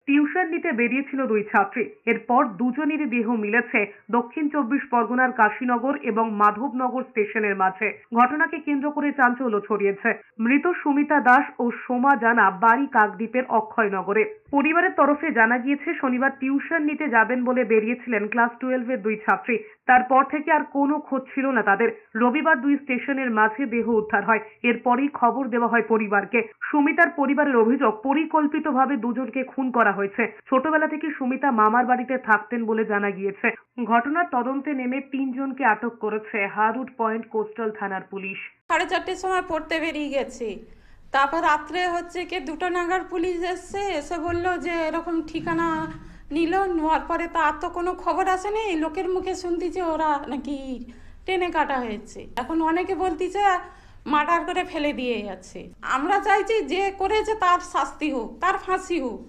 Tuition নিতে বেরিয়েছিল দুই ছাত্রী। এরপর দুজনেরই দেহ মিলেছে দক্ষিণ 24 পরগনার কাশীনগর এবং মাধবনগর স্টেশনের মাঝে। ঘটনাকে কেন্দ্র করে চাঞ্চল্য ছড়িয়েছে। মৃত সুমিতা দাস ও সোমা জানা বাড়ি কাকদ্বীপের অক্ষয়নগরে। পরিবারের তরফে জানা গিয়েছে, শনিবার টিউশন নিতে যাবেন বলে বেরিয়েছিলেন ক্লাস 12 এর দুই ছাত্রী। তারপর থেকে আর কোনো খোঁজ ছিল না তাদের। রবিবার দুই স্টেশনের মাঝে দেহ উদ্ধার হয়। এরপরই খবর দেওয়া হয় পরিবারকে। সুমিতার পরিবারের অভিযোগ, পরিকল্পিতভাবে দুজনকে খুন করা হয়েছে। ছোটবেলা থেকে সুমিতা মামার বাড়িতে থাকতেন বলে জানা গিয়েছে। ঘটনার তদন্তে নেমে 3 জনকে আটক করেছে হারুট পয়েন্ট কোস্টাল থানার পুলিশ। 4:30 সময় পড়তে বেরিয়ে গেছি। তারপর রাত্রে কি 2টা নাগাদ পুলিশ এসে বললো যে এরকম ঠিকানা নেওয়ার পরে তার তো কোনো খবর আসেনি। লোকের মুখে শুনতেছে ওরা নাকি ট্রেনে কাটা হয়েছে। এখন অনেকে বলতেছে মার্ডার করে ফেলে দিয়ে যাচ্ছে। আমরা চাইছি যে করেছে তার শাস্তি হোক, তার ফাঁসি হোক।